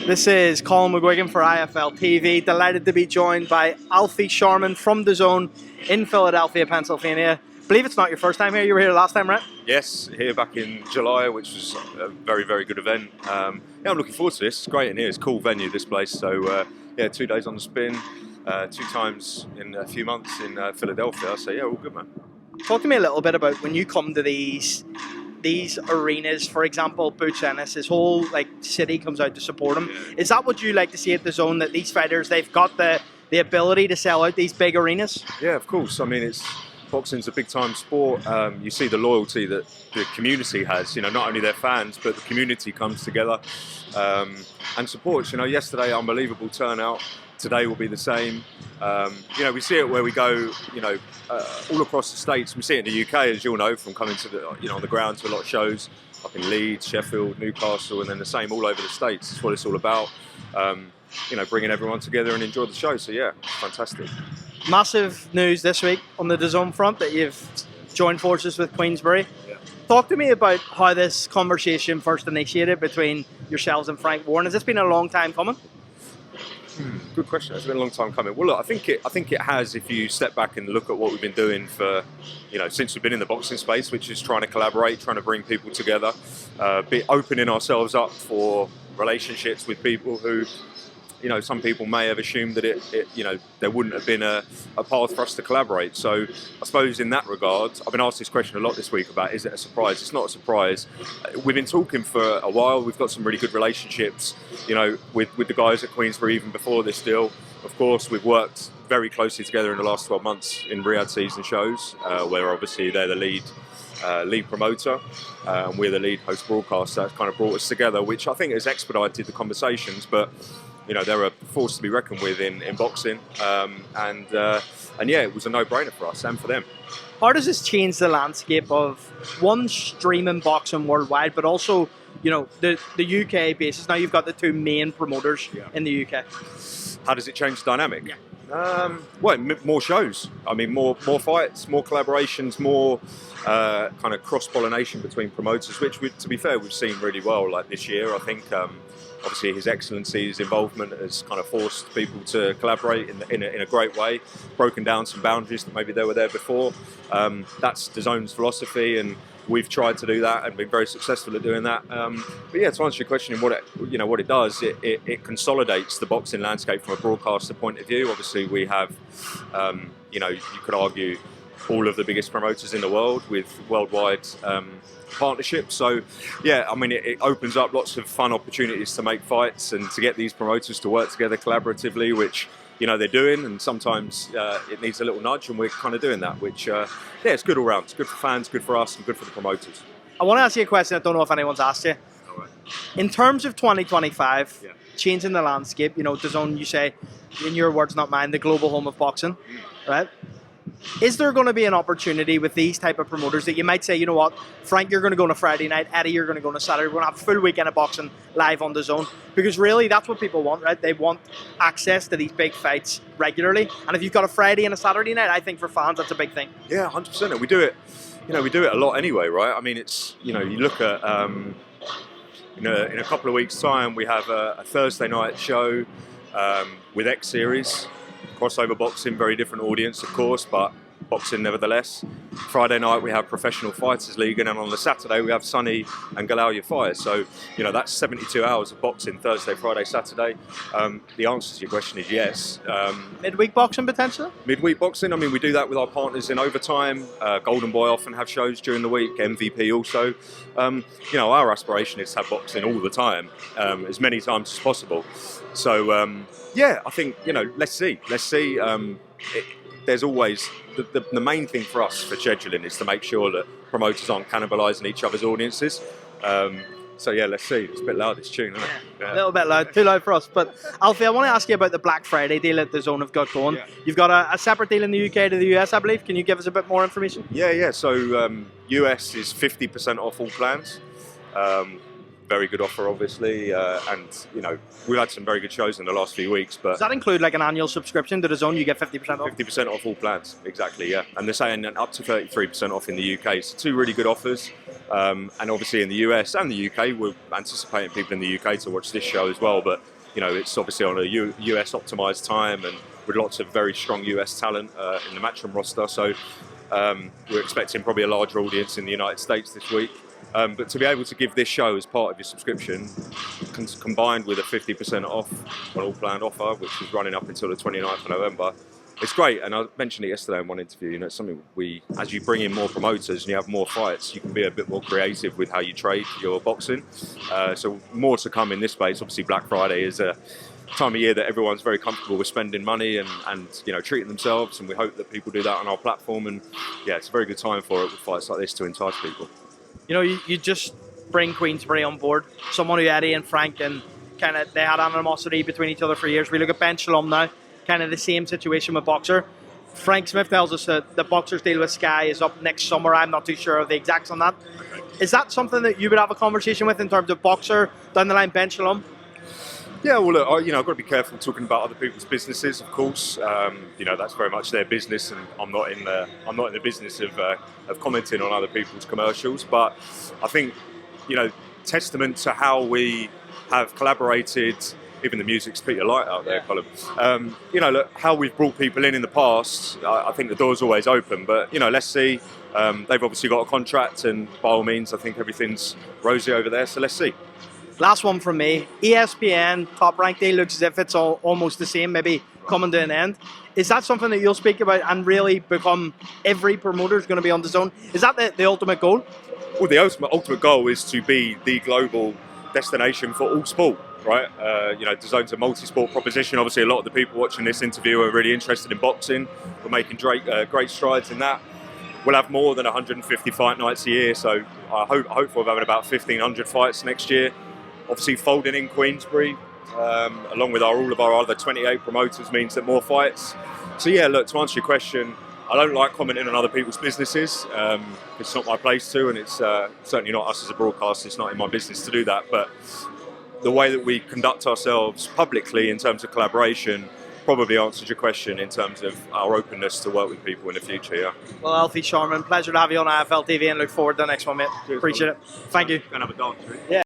This is Colin McGuigan for IFLTV. Delighted to be joined by Alfie Sharman from DAZN in Philadelphia, Pennsylvania. I believe it's not your first time here. You were here last time, right? Yes, here back in July, which was a very, very good event. Yeah, I'm looking forward to this. It's great in here. It's a cool venue, this place. So, yeah, 2 days on the spin, 2 times in a few months in Philadelphia. So, yeah, all good, man. Talk to me a little bit about when you come to these arenas, for example, Boots Ennis, his whole city comes out to support him. Yeah. Is that what you like to see at DAZN, that these fighters, they've got the ability to sell out these big arenas? Yeah, of course. I mean, boxing's a big time sport. You see the loyalty that the community has, you know, not only their fans, but the community comes together and supports. You know, yesterday, unbelievable turnout. Today will be the same. You know, we see it where we go, you know, all across the states. We see it in the UK, as you'll know, from coming to the, you know, on the ground to a lot of shows up in Leeds, Sheffield, Newcastle, and then the same all over the states. That's what it's all about. You know, bringing everyone together and enjoy the show. So yeah, fantastic. Massive news this week on the DAZN front that you've joined forces with Queensbury. Yeah. Talk to me about how this conversation first initiated between yourselves and Frank Warren. Has this been a long time coming? Good question. It's been a long time coming. Well, look, I think it has. If you step back and look at what we've been doing for, you know, since we've been in the boxing space, which is trying to collaborate, trying to bring people together, be opening ourselves up for relationships with people who, you know, some people may have assumed that you know, there wouldn't have been a path for us to collaborate. So I suppose in that regard, I've been asked this question a lot this week about, is it a surprise? It's not a surprise. We've been talking for a while. We've got some really good relationships, you know, with the guys at Queensbury even before this deal. Of course, we've worked very closely together in the last 12 months in Riyadh season shows, where obviously they're the lead promoter, and we're the lead host broadcaster. That's kind of brought us together, which I think has expedited the conversations, but you know, they're a force to be reckoned with in boxing, and yeah, it was a no-brainer for us and for them. How does this change the landscape of one, streaming boxing worldwide, but also, you know, the UK basis? Now you've got the 2 main promoters in the UK. How does it change the dynamic? Yeah. Well, more shows. I mean, more fights, more collaborations, more kind of cross-pollination between promoters, which, to be fair, we've seen really well. Like this year, I think. Obviously, His Excellency's involvement has kind of forced people to collaborate in a great way, broken down some boundaries that maybe they were there before. That's DAZN's philosophy, and we've tried to do that and been very successful at doing that. But yeah, to answer your question, what it does, it consolidates the boxing landscape from a broadcaster point of view. Obviously, we have, you know, you could argue all of the biggest promoters in the world with worldwide partnerships. So yeah, I mean, it opens up lots of fun opportunities to make fights and to get these promoters to work together collaboratively, which, you know, they're doing, and sometimes it needs a little nudge, and we're kind of doing that, which yeah, it's good all round. It's good for fans, good for us, and good for the promoters. I want to ask you a question I don't know if anyone's asked you. All right. In terms of 2025, changing the landscape, you know, DAZN, you say, in your words, not mine, the global home of boxing, right? Is there going to be an opportunity with these type of promoters that you might say, you know what, Frank, you're going to go on a Friday night, Eddie, you're going to go on a Saturday, we're going to have a full weekend of boxing live on DAZN? Because really, that's what people want, right? They want access to these big fights regularly. And if you've got a Friday and a Saturday night, I think for fans, that's a big thing. Yeah, 100%. And we do it, you know, we do it a lot anyway, right? I mean, it's, you know, you look at, you know, in a couple of weeks' time, we have a Thursday night show with X Series. Crossover boxing, very different audience, of course, but boxing nevertheless. Friday night we have Professional Fighters League, and then on the Saturday we have Sunny and Galalia Fire. So, you know, that's 72 hours of boxing, Thursday, Friday, Saturday. The answer to your question is yes. Midweek boxing potentially? Midweek boxing, I mean, we do that with our partners in Overtime. Golden Boy often have shows during the week, MVP also. You know, our aspiration is to have boxing all the time, as many times as possible. So, yeah, I think, you know, let's see. There's always, the main thing for us for scheduling is to make sure that promoters aren't cannibalising each other's audiences. So yeah, let's see. It's a bit loud, this tune, isn't it? Yeah. A little bit loud, too loud for us. But Alfie, I want to ask you about the Black Friday deal that DAZN have got going. Yeah. You've got a separate deal in the UK to the US, I believe. Can you give us a bit more information? Yeah. So US is 50% off all plans. Very good offer, obviously, and you know, we've had some very good shows in the last few weeks. But does that include like an annual subscription to DAZN? You get 50% off. 50% off all plans, exactly. Yeah, and they're saying up to 33% off in the UK. So 2 really good offers, and obviously in the US and the UK, we're anticipating people in the UK to watch this show as well. But you know, it's obviously on a US optimized time and with lots of very strong US talent in the Matchroom roster. So we're expecting probably a larger audience in the United States this week. But to be able to give this show as part of your subscription, combined with a 50% off on all planned offer, which is running up until the 29th of November, it's great. And I mentioned it yesterday in one interview, you know, it's something as you bring in more promoters and you have more fights, you can be a bit more creative with how you trade your boxing. So more to come in this space. Obviously Black Friday is a time of year that everyone's very comfortable with spending money and you know, treating themselves, and we hope that people do that on our platform. And yeah, it's a very good time for it with fights like this to entice people. You know, you just bring Queensbury on board, someone who Eddie and Frank and kind of they had animosity between each other for years. We look at Bench Alum now, kind of the same situation with Boxer. Frank Smith tells us that the Boxer's deal with Sky is up next summer. I'm not too sure of the exacts on that. Okay. Is that something that you would have a conversation with in terms of Boxer down the line, Bench Alum? Yeah, well, look, you know, I've got to be careful talking about other people's businesses, of course. You know, that's very much their business, and I'm not in the business of commenting on other people's commercials. But I think, you know, testament to how we have collaborated. Even the music's Peter Light out there, Colin. You know, look, how we've brought people in the past. I think the door's always open. But you know, let's see. They've obviously got a contract, and by all means, I think everything's rosy over there. So let's see. Last one from me. ESPN top rank deal looks as if it's almost the same, maybe coming to an end. Is that something that you'll speak about and really become every promoter is going to be on DAZN? Is that the ultimate goal? Well, the ultimate goal is to be the global destination for all sport, right? You know, DAZN's a multi-sport proposition. Obviously, a lot of the people watching this interview are really interested in boxing. We're making great strides in that. We'll have more than 150 fight nights a year, so I hope we're having about 1,500 fights next year. Obviously, folding in Queensbury, along with all of our other 28 promoters, means that more fights. So yeah, look, to answer your question, I don't like commenting on other people's businesses. It's not my place to, and it's certainly not us as a broadcaster. It's not in my business to do that. But the way that we conduct ourselves publicly in terms of collaboration probably answers your question in terms of our openness to work with people in the future. Yeah. Well, Alfie Sharman, pleasure to have you on IFLTV, and look forward to the next one, mate. Cheers, Appreciate it. Thank you. Gonna have a dance, right? Yeah.